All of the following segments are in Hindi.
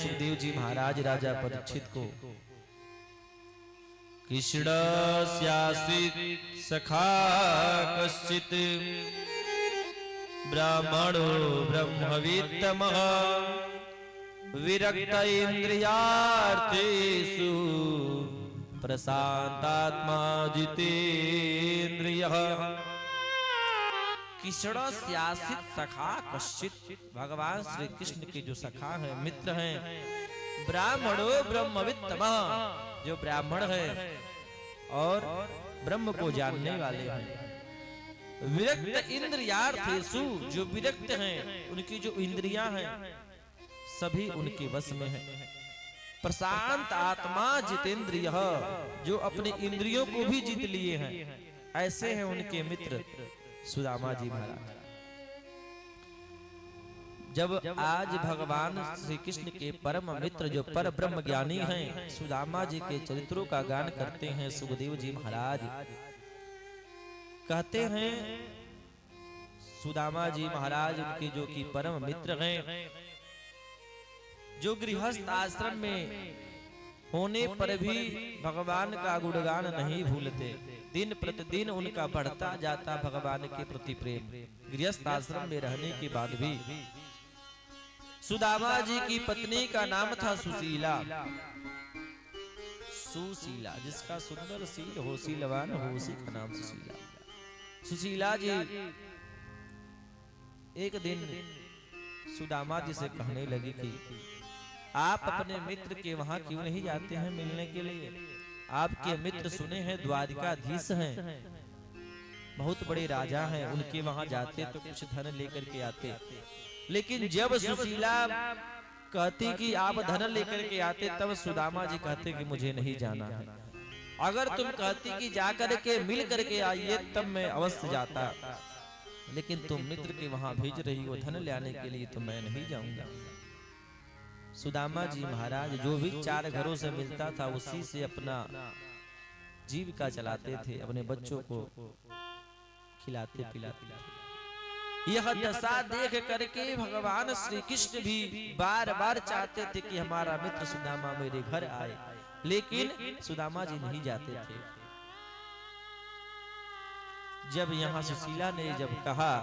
सुखदेव जी महाराज राजा परीक्षित को, कृष्णस्यासीत् सखा कश्चित् ब्राह्मणो ब्रह्मवित्तमः विरक्त इंद्रियार्थेषु प्रशांतात्मा जितेन्द्रियः। कृष्णस्यासीत् सखा कश्चित्, भगवान श्री कृष्ण के जो सखा हैं, मित्र हैं, ब्राह्मणो ब्रह्मवित्तमः, जो ब्राह्मण है और ब्रह्म को जानने वाले हैं, विरक्त इंद्रियार्थेषु, जो विरक्त हैं, उनकी जो इंद्रियां हैं सभी उनके वश में है, प्रशांत आत्मा जितेंद्रिय, जो अपने इंद्रियों को भी जीत लिए हैं, ऐसे हैं उनके मित्र सुदामा जी महाराज। जब आज भगवान श्री कृष्ण के परम मित्र जो पर ब्रह्म ज्ञानी हैं सुदामा जी के चरित्रों का गान करते हैं सुखदेव जी महाराज, कहते हैं सुदामा जी महाराज उनके जो कि परम मित्र हैं, जो गृहस्थ आश्रम में होने पर भी भगवान का गुणगान नहीं भूलते, दिन प्रतिदिन उनका बढ़ता जाता भगवान के प्रति प्रेम। गृहस्थ आश्रम में रहने के बाद भी सुदामा जी की पत्नी का नाम था सुशीला, सुशीला जिसका सुंदर शील हो, शीलवान हो, उसी का नाम सुशीला। सुशीला जी एक दिन सुदामा जी से कहने लगी कि आप अपने मित्र के वहां क्यों नहीं जाते हैं मिलने के लिए? आपके मित्र सुने हैं द्वारिकाधीश हैं, बहुत बड़े राजा हैं, उनके वहां जाते तो कुछ धन लेकर के आते। लेकिन जब सुशीला कहती कि आप धन लेकर के आते, तब सुदामा जी कहते कि मुझे नहीं जाना है। अगर तुम कहती कि जाकर के मिल करके आइए तब मैं अवश्य जाता, लेकिन तुम मित्र के वहां भेज रही हो धन लाने के लिए, तो मैं नहीं जाऊंगा। सुदामा जी महाराज जो भी 4 घरों से मिलता था उसी से अपना जीविका चलाते थे, अपने बच्चों को खिलाते पिलाते। यह दशा देख करके भगवान श्री कृष्ण भी बार बार चाहते थे कि हमारा मित्र सुदामा मेरे घर आए, लेकिन सुदामा जी नहीं जाते थे। जब यहाँ सुशीला ने जब कहा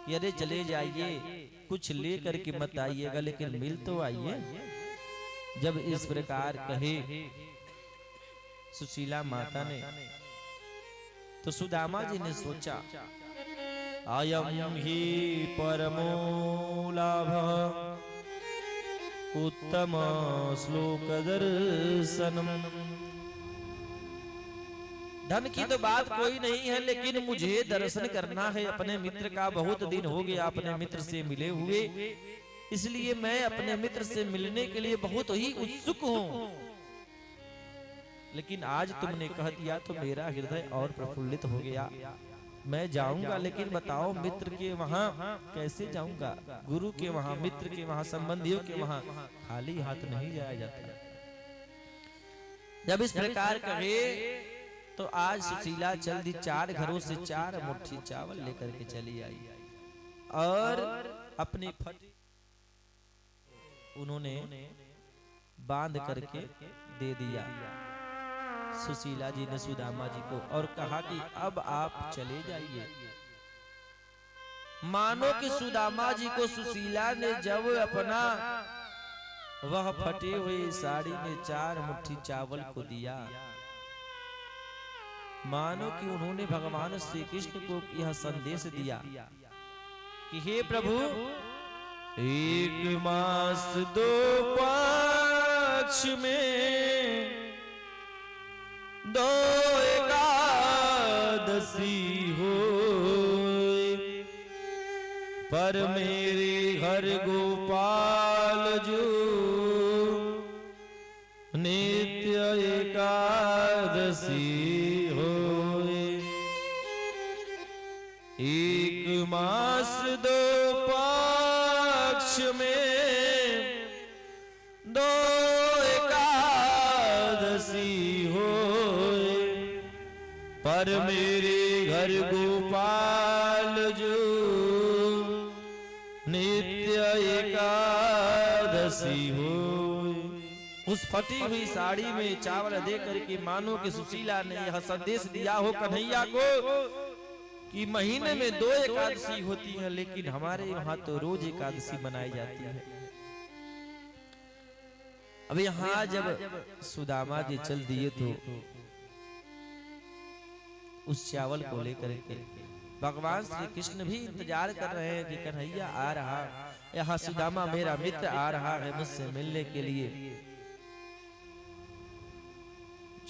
कि अरे चले जाइए, कुछ ले करके मत आइएगा, लेकिन मिल तो आइए, जब इस प्रकार कहे सुशीला माता ने, तो सुदामा जी ने सोचा अयम ही परमो लाभः उत्तम श्लोक दर्शनम। धन की तो बात कोई नहीं है, लेकिन मुझे दर्शन करना है अपने मित्र का। बहुत दिन हो गया अपने मित्र से मिले हुए, इसलिए मैं अपने मित्र से मिलने के लिए बहुत ही उत्सुक हूँ। लेकिन आज तुमने कह दिया तो मेरा हृदय और प्रफुल्लित हो गया। मैं जाऊंगा, लेकिन बताओ मित्र के वहां कैसे जाऊंगा? गुरु के वहां, मित्र के वहां, संबंधियों के वहां खाली हाथ नहीं जाया जाता। जब इस प्रकार कहे तो आज सुशीला चल दी, 4 घरों से 4 मुट्ठी चावल लेकर के चली आई और अपनी फटी उन्होंने बांध करके दे दिया सुशीला जी ने सुदामा जी को, और कहा कि अब आप चले जाइए। मानो कि सुदामा जी को सुशीला ने जब अपना वह फटे हुए साड़ी में 4 मुट्ठी चावल को दिया, मानो कि उन्होंने भगवान श्री कृष्ण को यह संदेश दिया कि हे प्रभु, 1 मास 2 पक्ष में 2 एकादशी हो, पर मेरे घर गोपाल जो नित्य एकादशी हो। 1 मास 2 पक्ष में 2 एकादशी हो, पर मेरे घर गोपाल जो नित्य एकादशी सी हो। उस फटी हुई साड़ी में चावल दे करके मानो कि सुशीला ने यह संदेश दिया हो कन्हैया को कि महीने में 2 एकादशी होती है, लेकिन हमारे यहाँ तो रोज एकादशी बनाई जाती है। अब यहाँ जब सुदामा जी चल दिए तो उस चावल को लेकर के भगवान श्री कृष्ण भी इंतजार कर रहे हैं कि कन्हैया आ रहा, यहाँ सुदामा मेरा मित्र आ रहा है मुझसे मिलने के लिए।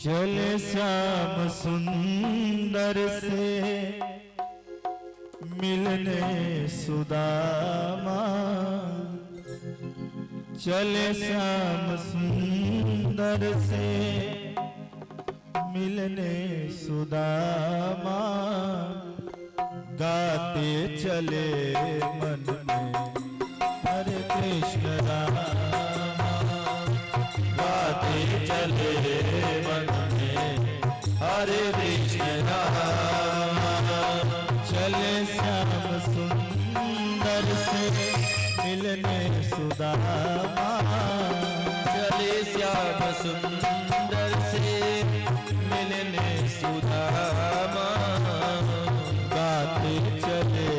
चले श्याम सुंदर से मिलने सुदामा, चले श्याम सुंदर से मिलने सुदामा, गाते चले मन में हरे कृष्ण रामा, गाते चले मन में हरे कृष्ण रामा। चले श्याम सुंदर से मिलने सुदामा, चले श्याम सुंदर से मिलने सुदामा, गाते चले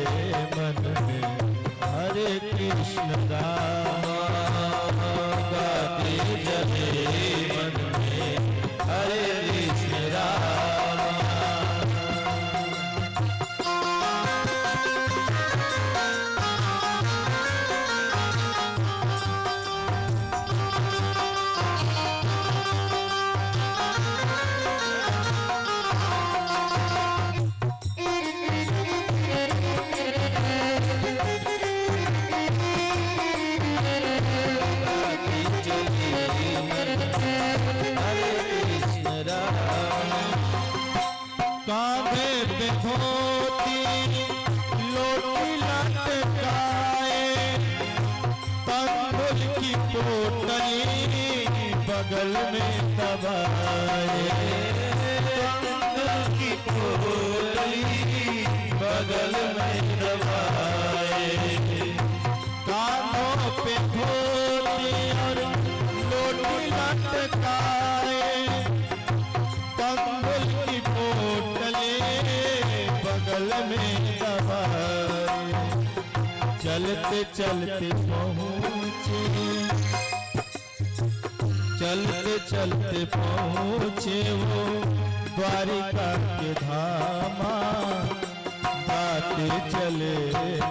मन में हरे कृष्ण रामा, गाते चले मन में हरे कृष्ण रामा। कांधे पे धोती लोटी लटकाए, तंबुल की पोटली बगल में दबाए, तंबुल की पोटली बगल में दबाए। कांधों पे धोती और लोटी लटकाए, तंबुल की पोटली बगल में दबाए। चलते चलते पहुँचे, चलते चलते पहुँचे वो द्वारिका के धामा, गाते चले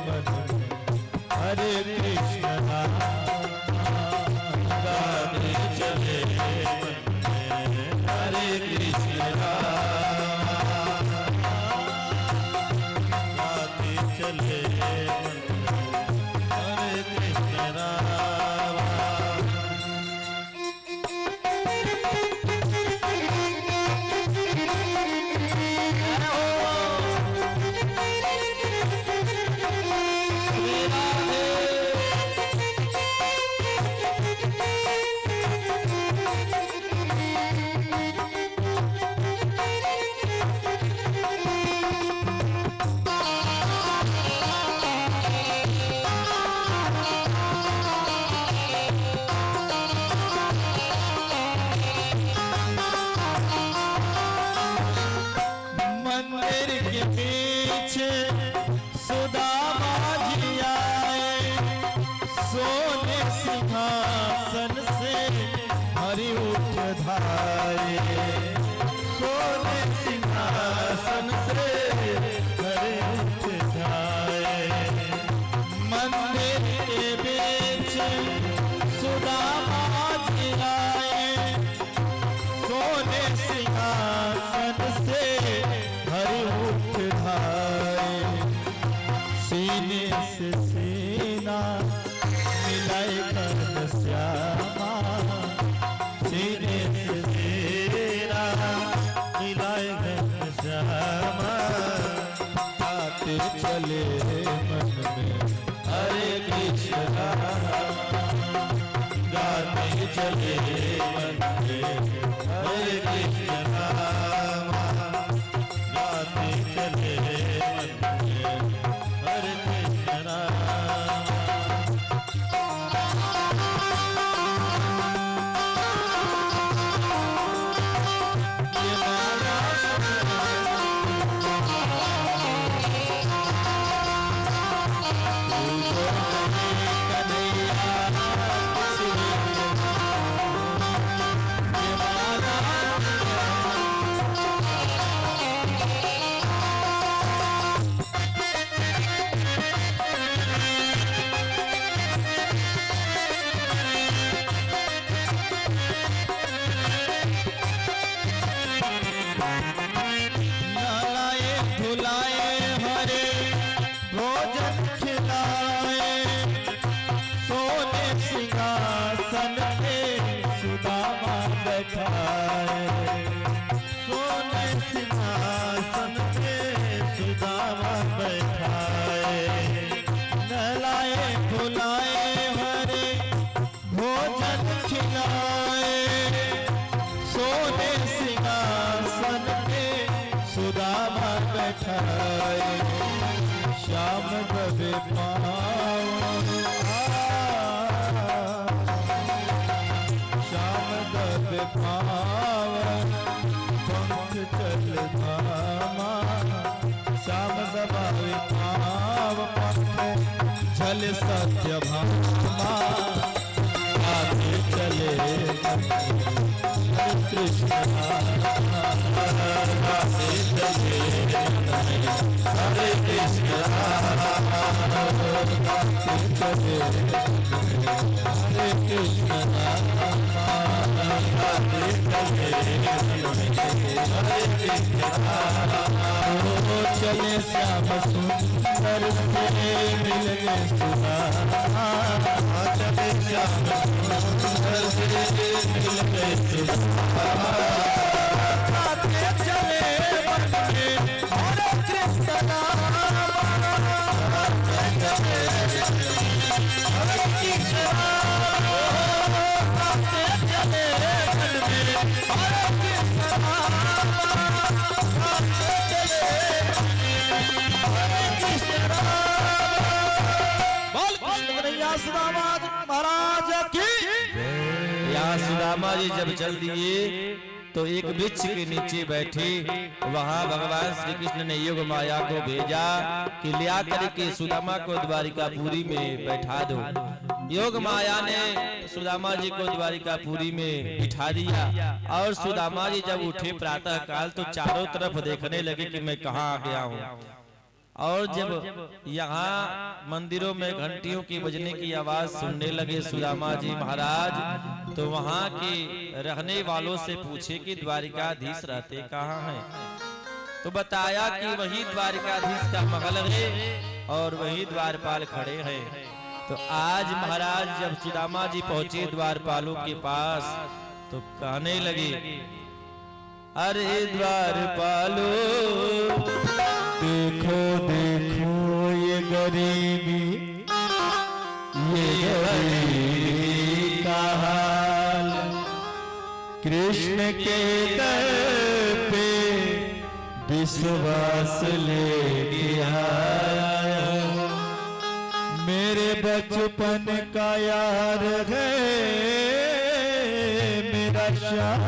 मन में हरे कृष्ण रामा, गाते चले मन में हरे कृष्ण रामा, गाते चले मन में हरे कृष्ण रामा। मंदिर के पीछे सुदामा जी आए, सोने सिंहासन से हरि उठ धाये, सोने सिंहासन से हरि उठ धाये। मंदिर के बीच सुदामा जी आए, सोने सिंहासन से हरि उठ धाये। सीने से सीना मिलाए कर श्यामा, सीने से सीना मिलाए कर श्यामा, आते चले मन में हरे कृष्ण रामा, गाते चले मन में हरे कृष्ण रामा, गाते चले मन में हरे कृष्ण रामा। खिलाए, सोने सिंहासन पे सुदामा बैठाए, श्याम दबे पाँव, श्याम दबे पाँव, पंख चल धामा, श्याम दबावे पाँव, पंख झल सत्य भामा, आगे चले हरे कृष्ण, आगे चले हरे कृष्ण, आगे चले हरे कृष्ण, आगे चले हरे कृष्ण, चले श्याम सुंदर से मिलने सुदामा, चले श्याम सुंदर से मिलने सुदामा, आते चले मन में हरे कृष्ण नाम, आते चले हरे कृष्ण नाम, आते चले मन में हरे कृष्ण नाम, आते चले सुदामा महाराज की। यहाँ सुदामा जी जब चल दिए तो एक वृक्ष के नीचे बैठे, वहां भगवान श्री कृष्ण ने योग माया को भेजा कि लिया करके सुदामा को द्वारिकापुरी में बैठा दो। योग माया ने सुदामा जी को द्वारिकापुरी में बिठा दिया और सुदामा जी जब उठे प्रातः काल तो चारों तरफ देखने लगे कि मैं कहाँ आ गया हूँ। और जब यहाँ मंदिरों में घंटियों की बजने की आवाज सुनने लगे सुदामा जी महाराज, तो वहाँ के रहने वालों से पूछे कि द्वारिकाधीश रहते कहाँ हैं, तो बताया कि वही द्वारिकाधीश का महल है और वही द्वारपाल खड़े हैं। तो आज महाराज जब सुदामा जी पहुंचे द्वारपालों के पास तो कहने लगे, अरे द्वारपालो देखो देखो ये गरीबी, ये गरीबी का हाल, कृष्ण के दर पे विश्वास लेके आया, मेरे बचपन का यार है मेरा श्याम,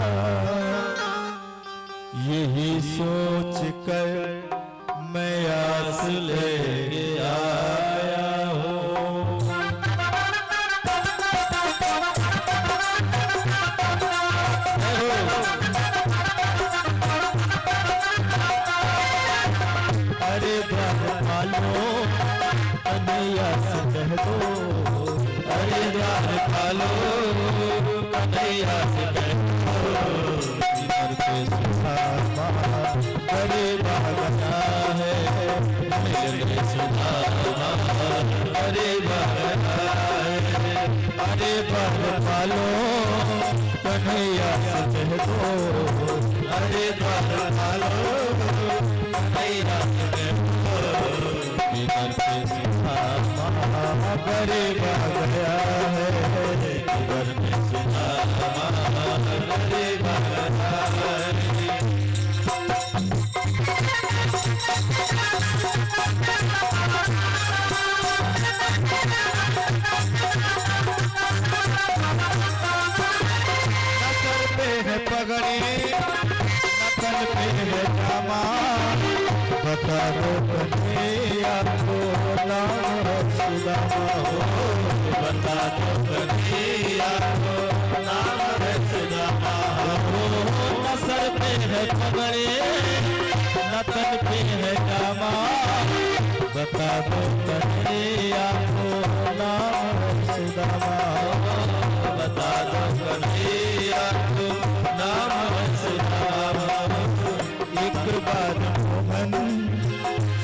यही सोच कर मैं आस लेके आया हूँ। अरे द्वारपालो कन्हैया से कह दो, अरे द्वारपालो कन्हैया से कह दो, इधर पे सुदामा गरीब बना है, मिलने सुदामा गरीब बना है, अरे द्वारपालो कन्हैया से कह दो, अरे द्वारपालो कन्हैया से कह दो, इधर पे सुदामा गरीब गया है, इधर पे सुदामा गरीब गया है। पगड़ी नकल पे है जामा, बता दो कन्हैया को नाम सुदामा हो, बता दो कन्हैया को नाम सुदामा हो, नसर पे है पगड़ी नकल पे है जामा, बता दो कन्हैया को नाम सुदामा हो, बता दो कन्हैया को नाम सुदामा, एक बार मोहन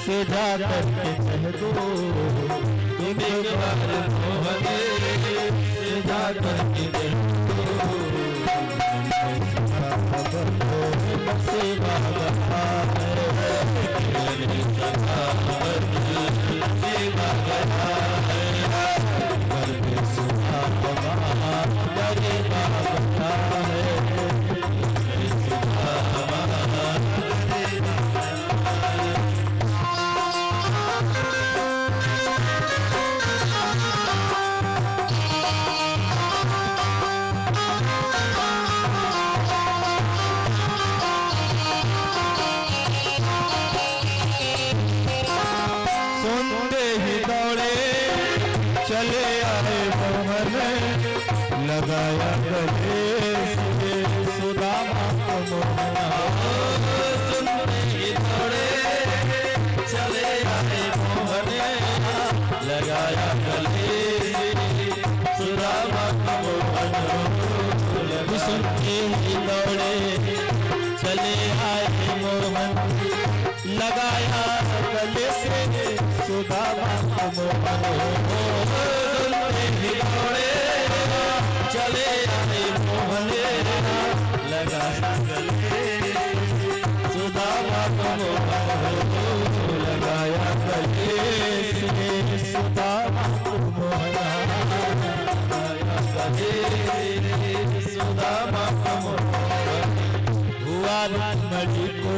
से जा करके कह दो, एक बार मोहन से जा करके कह दो, से भागा है, गरिमा बता है लगाया गले से सुदामा को मोहना सुनते ही दौड़े चले आए मोहने लगाया गले से सुदामा को मोहना सुनते ही दौड़े चले आए मोहन लगाया गले से सुदामा को मोहना सुनते ही दौड़े चले आए मोहने लगाया गले सुदामा को लगाया गले सुदामा को मोहना लगाया गले सुदामा को हुआ रुक्मणी को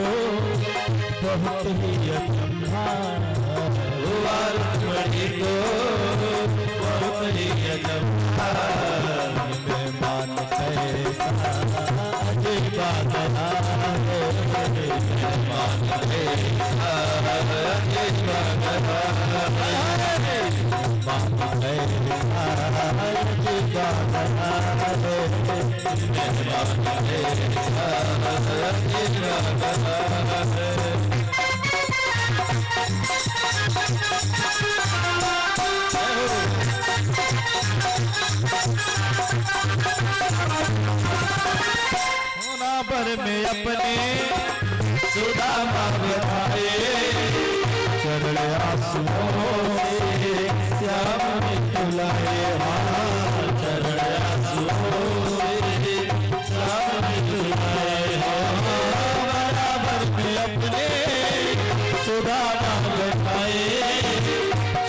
बहुत ही अचंभा हुआ रुक्मणी को बहुत ही अचंभा मान कैसा अजीबा गया है मान कैसा अजीबा गया है मान कैसा अजीबा गया है मान कैसा अजीबा गया है पर में अपने सुदामा बिठाए चरण आंसुओं से श्याम ने बुलाए चरण आंसुओं से श्याम ने बुलाए बराबर में अपने सुदामा बिठाए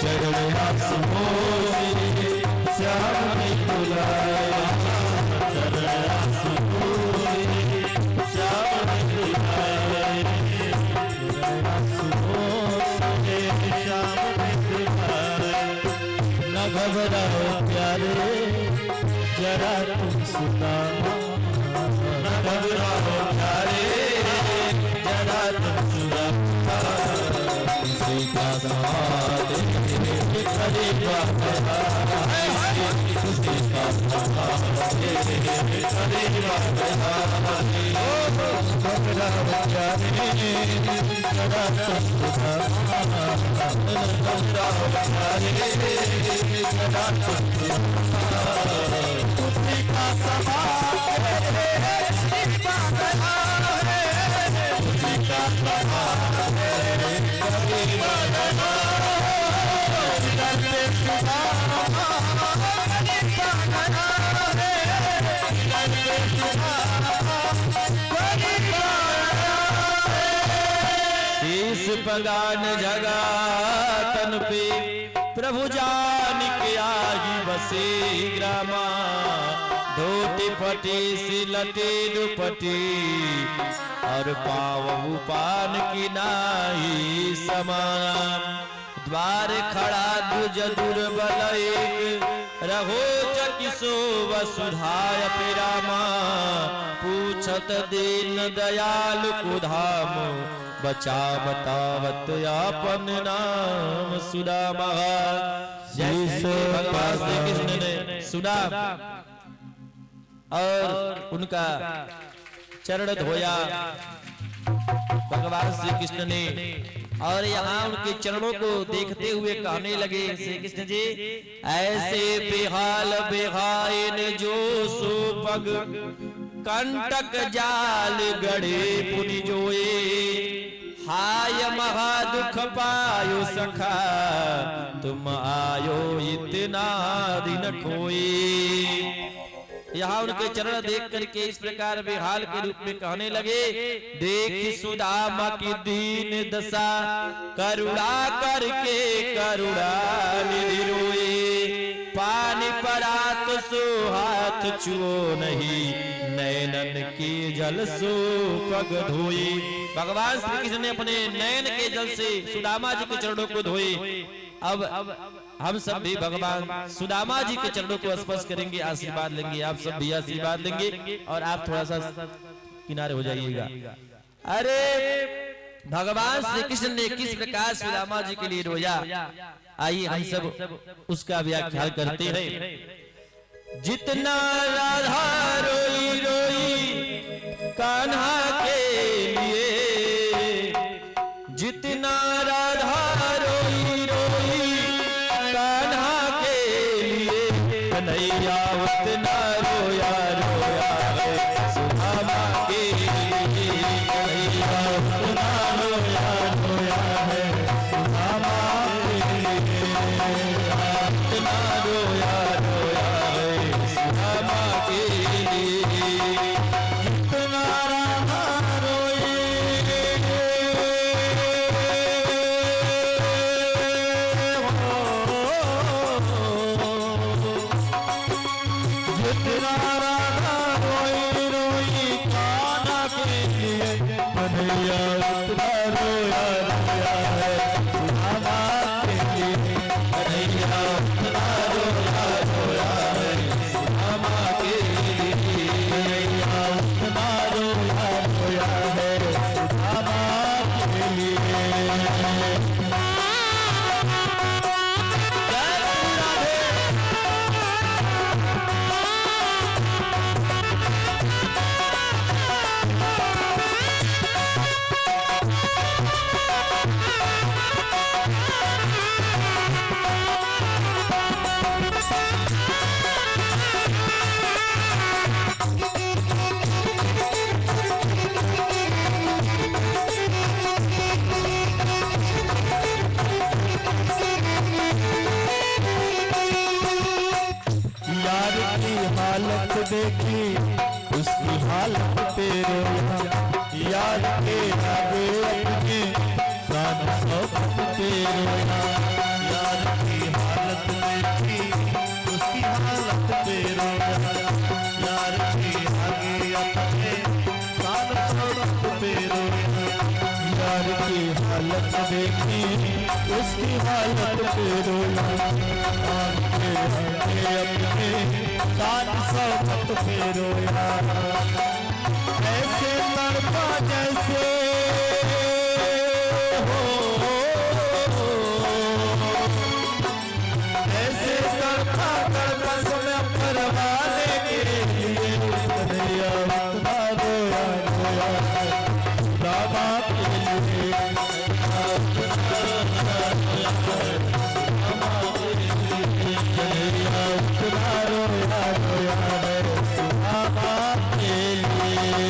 चरण आंसुओं से श्याम ने बुलाए घबराओ प्यारे जरा तुम सुदामा न घबराओ प्यारे जरा तुम सुदामा किसी का साथ गरीबा किसी का साथ गरीबा घबराओ प्यारे जरा तुम सुदामा न घबराओ प्यारे उसी का सवाल है उसी का सवाल है उसी का सवाल है गरीबा गया डरते सुदामा गरीबा गया है डरते सुदामा गरीबा गया है शीश पगान जगा तन पे प्रभु जान के आजी बसे ग्रामा धोती फटी सिलटी दुपटी और पावु पान की नाई समान द्वार खड़ा दुज दुर्बल एक रहो चकिसो वसुधाय पिरामा पूछत दीन दयाल कुधाम बचा बतावत आपन नाम सुदामा जैसे भगवान श्री कृष्ण ने सुना और उनका चरण धोया भगवान श्री कृष्ण ने और यहाँ उनके चरणों को देखते हुए कहने लगे श्री कृष्ण जी ऐसे बेहाल बेहाइन जो सुपग कंटक जाल गढ़े पुनि जोए हाय महा दुख पायो सखा तुम आयो इतना दिन खोए। यहाँ उनके चरण देख करके इस प्रकार बेहाल के रूप में कहने लगे देख सुदामा की दीन दशा करुणा करके करुणा निधि रोए पानी परात सो हाथ छुओ नहीं, नैनन के जल सो पग धोए। भगवान श्री कृष्ण ने अपने नयन के जल से सुदामा जी के चरणों को धोए। अब हम सब भी भगवान सुदामा जी के चरणों को स्पर्श करेंगे, आशीर्वाद लेंगे। आप सब भी आशीर्वाद लेंगे और आप थोड़ा सा किनारे हो जाइएगा। अरे भगवान श्री कृष्ण ने किस प्रकार सुदामा जी के लिए रोया, आइए हम सब उसका व्याख्या करते हैं। जितना राधा रोई रोई कान्हा के लिए, जितना राधा रोई रोई कान्हा के लिए, कन्हैया उतना रोया रोया है सुदामा के लिए। कन्हैया उतना रोया रोया है सुदामा के लिए, उतना रोया रोया है सुदामा के लिए। जितना राधा रोई जितना राधा रोई रोई कान्हा के लिए, कन्हैया उतना रोया रोया है सुदामा के लिए। कन्हैया उतना रोया रोया है सुदामा के लिए। कन्हैया उतना रोया रोया है सुदामा के लिए। यार की हालत देखी उसकी हालत पे रोया, यार के आगे अपने शान शौकत पे रोया। यार की हालत देखी उसकी हालत पे रोया, यार के आगे अपने शान शौकत पे रोया। यार की हालत देखी उसकी हालत पे रोया, अपने शान शौकत पे रोया। ऐसे तड़पा जैसे हो, ऐसे तड़पा तड़पा समय परवाने के लिए, कन्हैया उतना रोया रोया सुदामा के लिए। कन्हैया उतना रोया रोया है सुदामा के लिए।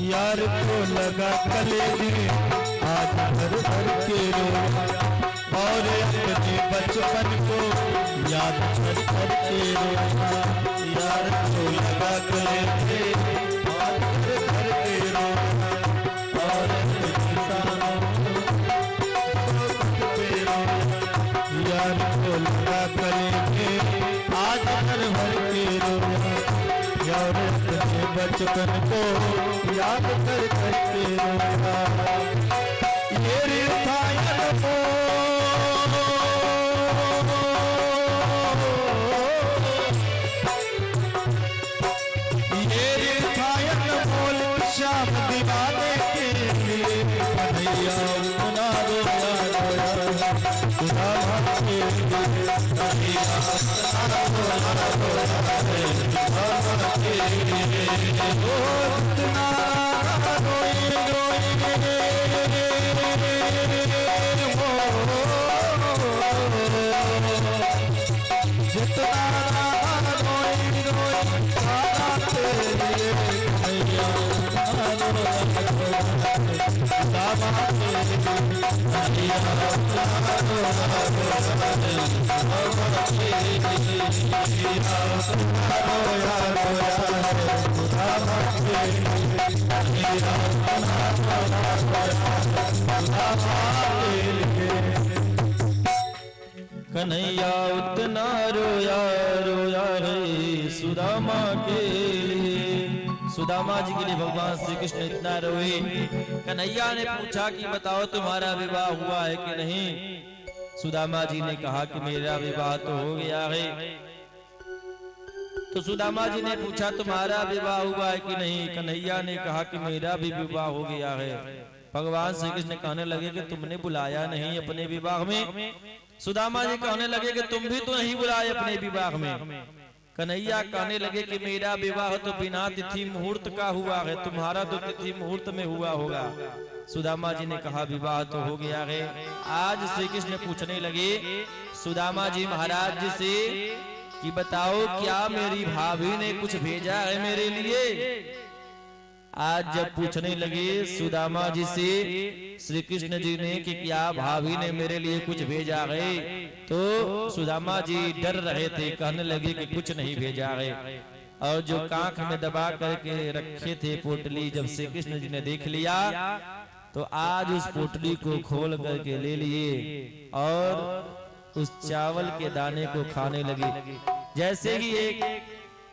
यार को लगा कलेजे आज भर भर के रोया, और अपने बचपन को याद कर कर के रोया। यार को लगा कलेजे आज भर भर के रोया, और अपने किसानों को पे रोया। यार को लगा कलेजे आज भर भर के रोया, यार अपने बचपन को याद कर करके रोया। ये रिथायन को ये रिथायन बोल श्याम दीवाने के लिए, कन्हैया उतना रोया रोया सुदामा के लिए। कन्हैया उतना रोया रोया सुदामा के लिए। उतना रोई रोई कन्हैया उतना रोया रोया रे सुदामा के लिए। सुदामा जी के लिए भगवान श्री कृष्ण इतना रोए। कन्हैया ने पूछा कि बताओ तुम्हारा विवाह हुआ है कि नहीं। सुदामा जी ने कहा कि मेरा विवाह तो हो गया है। तो सुदामा जी ने पूछा तुम्हारा विवाह हुआ है कि नहीं। कन्हैया ने कहा कि मेरा भी विवाह हो गया है। भगवान श्री कृष्ण कहने लगे कि तुमने बुलाया नहीं अपने विवाह में। सुदामा जी कहने लगे कि तुम भी तो नहीं बुलाए अपने विवाह में। कन्हैया कहने लगे कि मेरा विवाह तो बिना तिथि मुहूर्त का हुआ है, तुम्हारा तो तिथि मुहूर्त में हुआ होगा। सुदामा जी ने कहा विवाह तो हो गया है। आज श्री कृष्ण पूछने लगे सुदामा जी महाराज जी से कि बताओ क्या मेरी भाभी ने कुछ भेजा है मेरे लिए। आज जब पूछने लगे सुदामा जी से श्री कृष्ण जी ने कि क्या भाभी ने मेरे लिए कुछ भेजा है, तो सुदामा जी डर रहे थे, कहने लगे कि कुछ नहीं भेजा है। और जो कांख में दबा करके रखे थे पोटली, जब श्री कृष्ण जी ने देख लिया तो आज उस पोटली को खोल करके ले लिए और उस चावल के दाने को खाने लगे। जैसे ही एक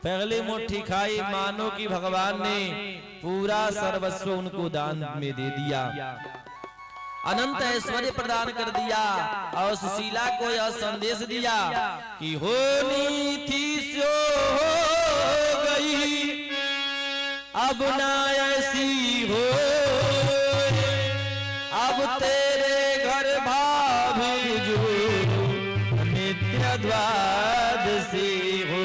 पहले मुट्ठी खाई, मानो कि भगवान ने पूरा सर्वस्व उनको दान में दे दिया, अनंत ऐश्वर्य प्रदान कर दिया। और सुशीला को यह संदेश दिया कि होनी थी सो हो गई, अब ना ऐसी हो, अब तेरे घर भाभी जो नित्य द्वादशी हो।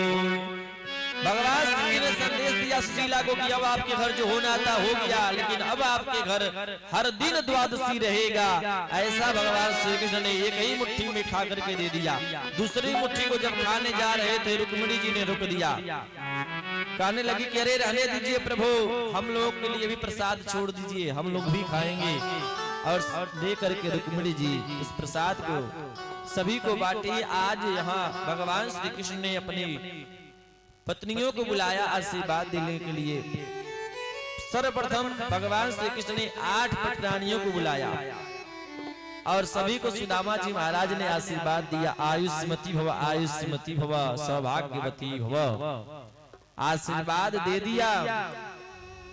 भगवान श्री ने संदेश दिया सुशीला को कि अब आपके घर जो होना था हो गया, लेकिन अब आपके घर हर दिन द्वादशी रहेगा। ऐसा भगवान श्री कृष्ण ने एक ही मुट्ठी में खा करके दे दिया। दूसरी मुट्ठी को जब खाने जा रहे थे रुक्मिणी जी ने रोक दिया, कहने लगी कि अरे रहने दीजिए प्रभु, हम लोग के लिए भी प्रसाद छोड़ दीजिए, हम लोग भी खाएंगे। और ले करके रुक्मिणी जी इस प्रसाद को सभी को बांटी। आज यहाँ भगवान श्री कृष्ण ने अपनी पत्नियों को बुलाया आशीर्वाद देने के लिए। सर्वप्रथम भगवान श्री कृष्ण ने 8 पटरानियों को बुलाया और सभी को सुदामा जी महाराज ने आशीर्वाद दिया। आयुष्मती भव, आयुष्मती भव, सौभाग्यवती भव, आशीर्वाद दे दिया।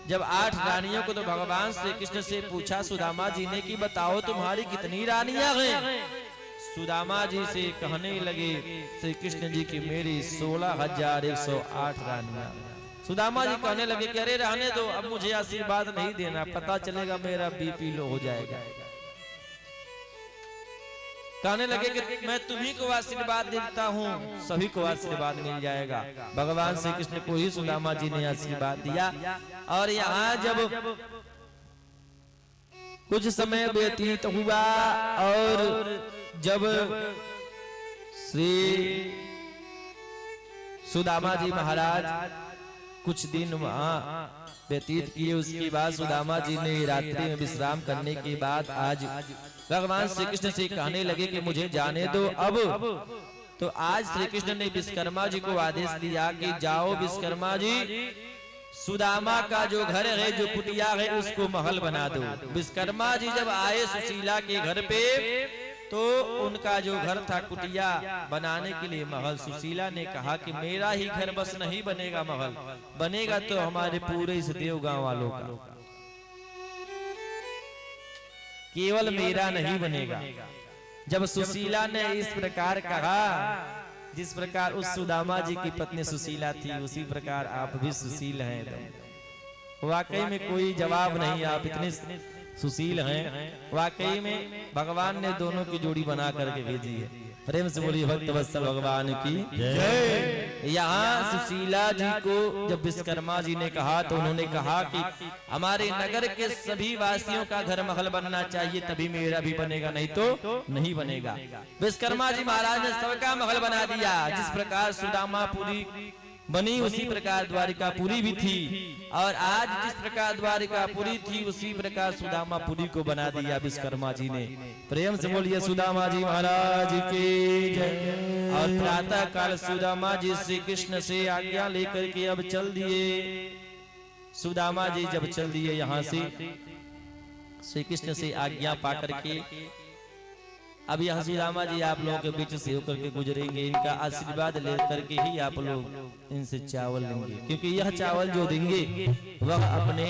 जब 8 रानियों को तो भगवान श्री कृष्ण से पूछा सुदामा जी ने कि बताओ तुम्हारी कितनी रानियां हैं। सुदामा जी से कहने लगे श्री कृष्ण जी की मेरी 16,108 रानियां। सुदामा जी कहने लगे कि अरे रहने दो, अब मुझे आशीर्वाद नहीं देना, पता चलेगा मेरा बीपी लो हो जाएगा। कहने लगे कि मैं तुम्ही को आशीर्वाद देता हूँ, सभी को आशीर्वाद मिल जाएगा। भगवान श्री कृष्ण को ही सुदामा जी ने आशीर्वाद दिया। और यहाँ जब कुछ समय व्यतीत हुआ और जब श्री सुदामा जी महाराज कुछ दिन वहां व्यतीत किए, उसके बाद सुदामा जी ने रात्रि में विश्राम करने के बाद आज भगवान श्री कृष्ण से कहने लगे कि मुझे जाने दो अब। तो आज श्री कृष्ण ने विश्वकर्मा जी को आदेश दिया कि जाओ विश्वकर्मा जी, सुदामा का जो घर है, जो कुटिया है, उसको महल बना दो। विश्वकर्मा जी जब आए सुशीला के घर पे तो उनका जो घर था कुटिया बनाने के लिए महल, सुशीला ने कहा कि मेरा ही घर बस नहीं बनेगा, महल बनेगा तो हमारे पूरे इस देवगांव वालों का, केवल मेरा नहीं बनेगा। जब सुशीला ने इस प्रकार कहा, जिस प्रकार उस सुदामा जी की पत्नी सुशीला थी उसी प्रकार आप भी सुशील हैं। वाकई में कोई जवाब नहीं, आप इतने सुशील हैं। वाकई में भगवान ने दोनों की जोड़ी बना करके भेजी है। प्रेम से बोलिए भक्त वत्सल भगवान की जय। यहाँ सुशीला जी को जब विश्वकर्मा जी ने कहा तो उन्होंने कहा कि हमारे नगर के सभी वासियों का घर महल बनना चाहिए, तभी मेरा भी बनेगा, नहीं तो नहीं बनेगा। विश्वकर्मा जी महाराज ने सबका महल बना दिया। जिस प्रकार सुदामापुरी बनी उसी प्रकार द्वारिकापुरी भी थी। और आज जिस प्रकार द्वारिकापुरी थी उसी प्रकार सुदामापुरी को बना दिया विश्वकर्मा जी ने। प्रेम से बोलिए सुदामा जी महाराज की जय। और प्रातः काल सुदामा जी श्री कृष्ण से आज्ञा लेकर के अब चल दिए। सुदामा जी जब चल दिए यहाँ से श्री कृष्ण से आज्ञा पा करके, अब यह सुदामा जी आप लोगों के बीच से होकर के गुजरेंगे। इनका आशीर्वाद लेकर के ही आप लोग इनसे चावल लेंगे, क्योंकि यह चावल जो देंगे वह अपने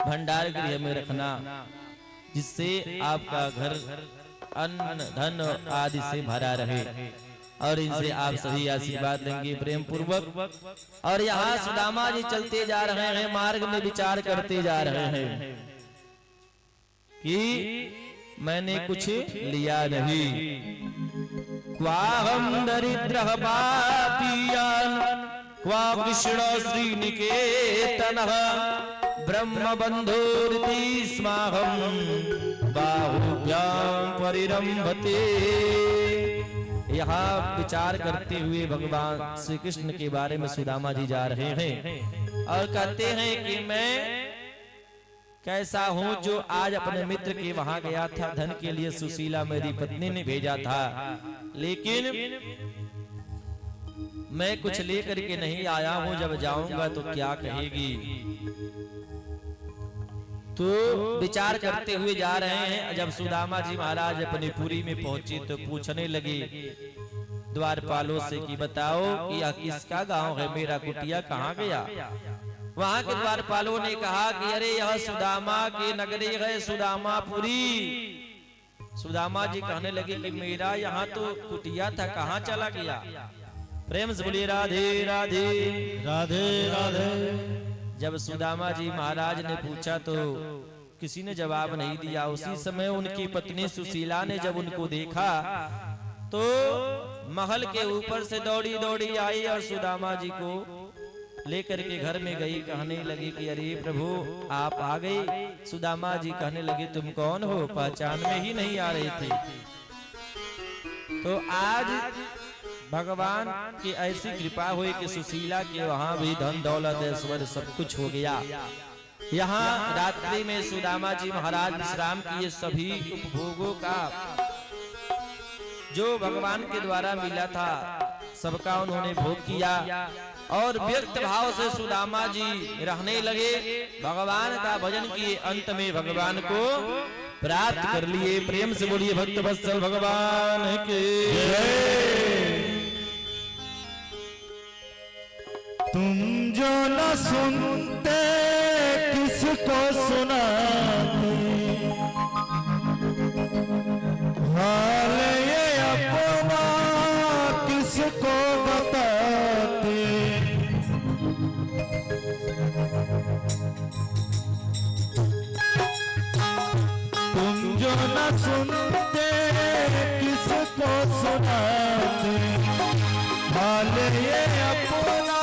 भंडार गृह में रखना, जिससे आपका घर अन्न धन आदि से भरा रहे। और इनसे आप सभी आशीर्वाद लेंगे प्रेम पूर्वक। और यहाँ सुदामा जी चलते जा रहे हैं, मार्ग में विचार करते जा रहे हैं कि मैंने कुछ लिया नहीं। क्वा हम दरिद्र पापियान क्वा कृष्ण श्रीनिकेतन ब्रह्म बंधुरिति स्माहम बाहुभ्याम परिरंभते। यहाँ विचार करते हुए भगवान श्री कृष्ण के बारे में सुदामा जी जा रहे हैं और कहते हैं कि मैं कैसा हूँ जो आज अपने मित्र के वहां गया था। धन के लिए सुशीला मेरी पत्नी ने भेजा था, लेकिन मैं कुछ लेकर के नहीं आया हूँ। जब जाऊंगा तो क्या कहेगी। तो विचार करते हुए जा रहे हैं। जब सुदामा जी महाराज अपनी पुरी में पहुंचे तो पूछने लगे द्वारपालों से कि बताओ कि यह किसका गांव है, मेरा कुटिया कहाँ गया। वहां के द्वारपालों ने कहा कि अरे यह सुदामा की नगरी है, सुदामापुरी। सुदामा जी कहने लगे कि मेरा यहाँ तो कुटिया था, कहाँ चला गया। प्रेम से बोलिए राधे राधे राधे राधे। जब सुदामा जी महाराज ने पूछा तो किसी ने जवाब नहीं दिया। उसी समय उनकी पत्नी सुशीला ने जब उनको देखा तो महल के ऊपर से दौड़ी दौड़ी आई और सुदामा जी को लेकर के घर में गई। कहने लगी कि अरे प्रभु आप आ गए। सुदामा जी कहने लगे तुम कौन हो, पहचान में ही नहीं आ रहे थे। तो आज भगवान की ऐसी कृपा हुई कि सुशीला के वहां भी धन दौलत ऐश्वर्य सब कुछ हो गया। यहाँ रात्रि में सुदामा जी महाराज विश्राम किए। सभी उपभोगों का जो भगवान के द्वारा मिला था सबका उन्होंने भोग किया और व्यक्त भाव से सुदामा जी रहने लगे। भगवान का भजन किए, अंत में भगवान को प्राप्त कर लिए। प्रेम से बोलिए भक्त वत्सल भगवान के जय। तुम जो न सुनते किसको सुनाते, हाल ये अपना किसको बताते। तुम जो न सुनते किसको सुनाते, हाल ये अपना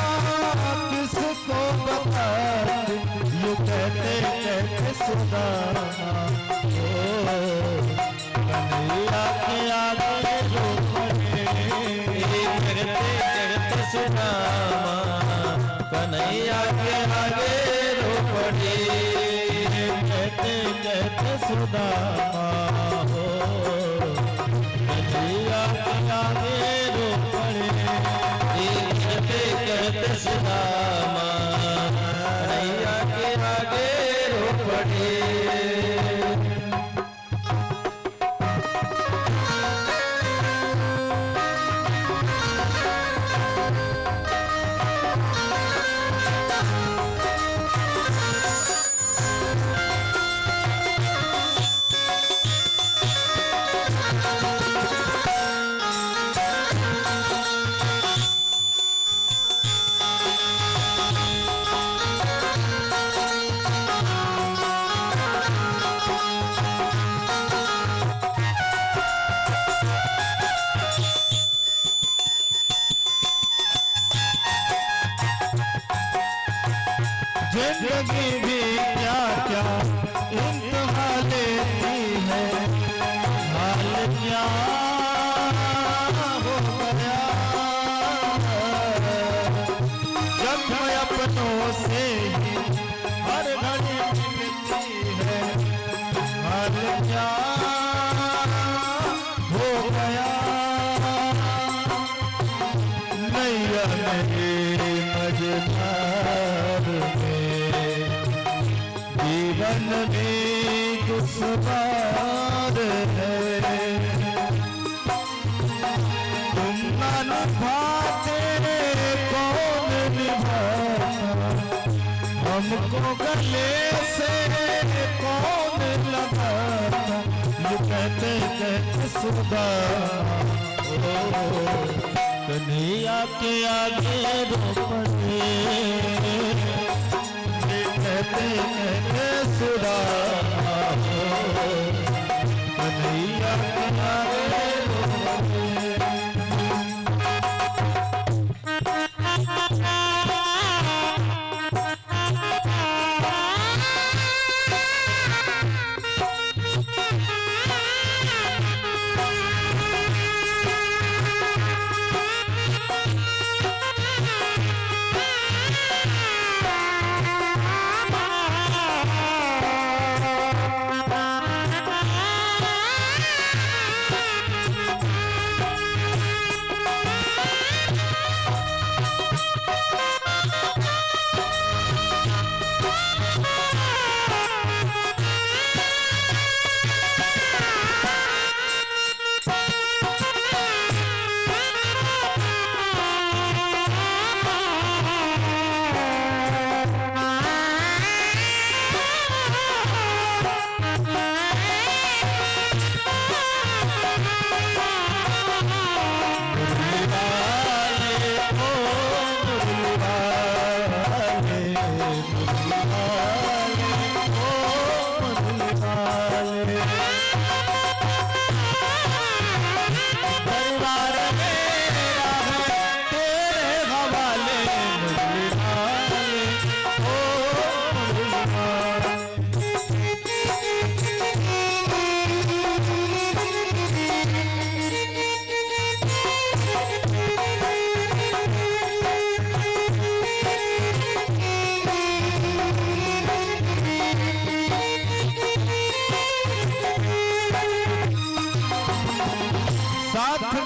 किसको बताते। यू कहते कहते सुदामा कन्हैया के आगे रो पड़े। कहते कहते सुदामा कन्हैया के आगे रो पड़े। कहते कहते सुदामा हो कन्हैया के आगे रो पड़े। कहते कहते सुदामा कन्हैया के आगे रो पड़े। मेरे मझधार में जीवन में दुश्वार है। तुम न निभाते कौन निभाता, हमको गले से कौन लगाता। ये कहते कहते सुधा कन्हैया के आगे रो पड़े। ये कहते कहते सुधा कन्हैया के आगे रो पड़े।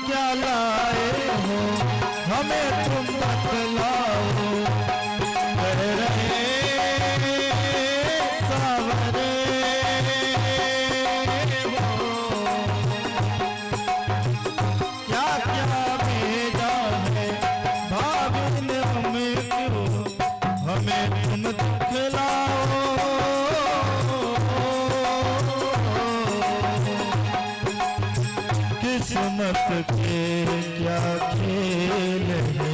क्या लाए हो हमें तुम बतलाओ। कह रहे सावरे हो क्या क्या भेजा है भाभी ने हमें, क्यों हमें तुम दिखलाओ। किस्मत के क्या खेल है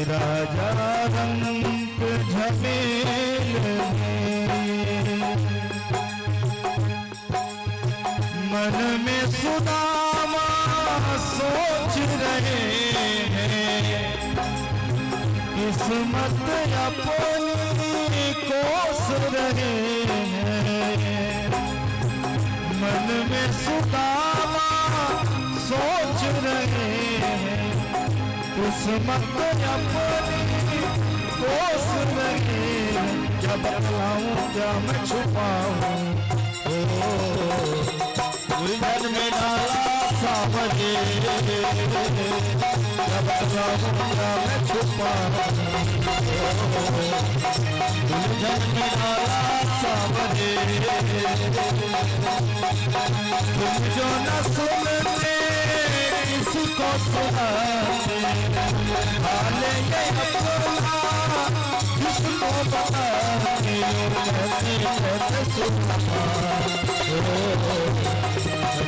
राजा रंग झमेल है। मन में सुदामा सोच रहे हैं किस्मत अपनी कोस रहे हैं। मन में सुदामा सोच रहे हैं किस्मत अपनी कोस रहे हैं। क्या बतलाऊं क्या मैं छुपाऊं, उलझन में डाला सावरे। क्या बतलाऊं क्या मैं छुपाऊं, उलझन में डाला सावरे। तुम जो न सुनते किसको सुनाते, हाले ये अपना किसको बताते। कहते कहते सुना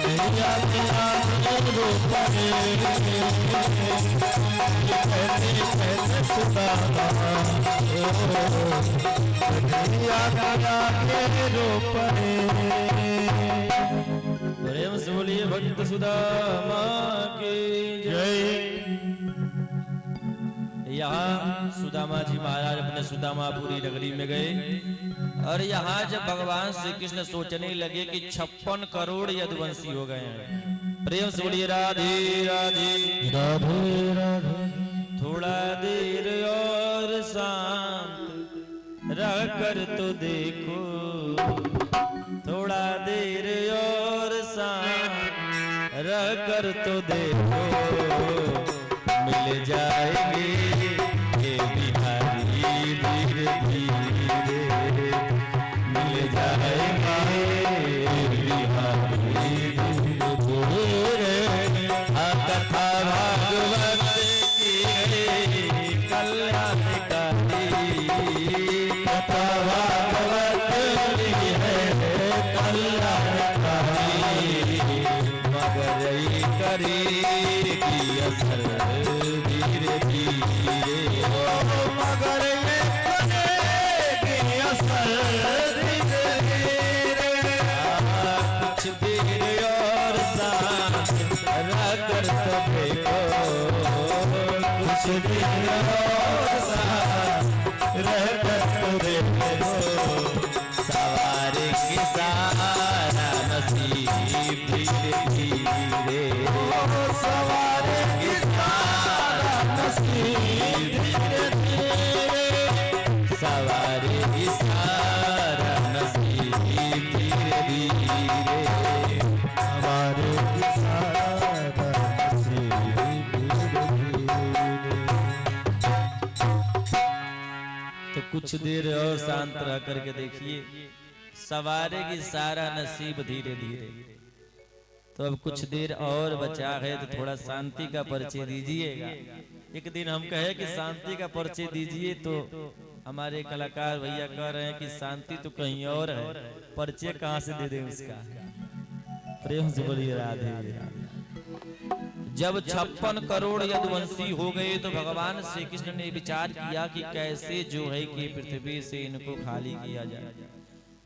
कन्हैया के आगे रो पड़े। कहते कहते सुना कन्हैया के आगे रो पड़े। प्रेम से बोलिए भक्त सुदामा की जय। यहाँ सुदामा जी महाराज अपने सुदामापुरी नगरी में गए और यहाँ जब भगवान श्री कृष्ण सोचने लगे कि 56 करोड़ यदुवंशी हो गए हैं। प्रेम से बोलिए राधे राधे राधे राधे। थोड़ा देर और शांत रह कर तो देखो, थोड़ा देर और शांत रह कर तो देखो। मिल जाएंगे ये बिहारी धीरे धीरे मिल जाएंगे बिहारी धीरे धीरे। कथा भागवत की कल्याणकारी कथा भागवत की है कल्याणकारी मगर करेगी असर धीरे धीरे मगर करेगी असर धीरे धीरे। कुछ देर और साथ रहकर तो देखो कुछ देर और साथ रहकर तो देखो सवारेंगे सारा नसीब धीरे धीरे सवारेंगे सारा नसीब धीरे धीरे सवारेंगे सारा नसीब धीरे धीरे सवारेंगे सारा नसीब धीरे धीरे। तो कुछ देर और शांत रह करके देखिए सवारेगी सारा नसीब धीरे धीरे। तो अब कुछ देर और बचा है तो थोड़ा शांति का परिचय दीजिएगा। एक दिन हम कहे कि शांति का परिचय दीजिए तो हमारे कलाकार भैया कह रहे हैं कि शांति तो कहीं और है, परिचय कहाँ से दे दें उसका। प्रेम से बोलिए राधे राधे। जब 56 करोड़ यदुवंशी हो गए तो भगवान श्री कृष्ण ने विचार किया कि कैसे जो है कि पृथ्वी से इनको खाली किया जाए।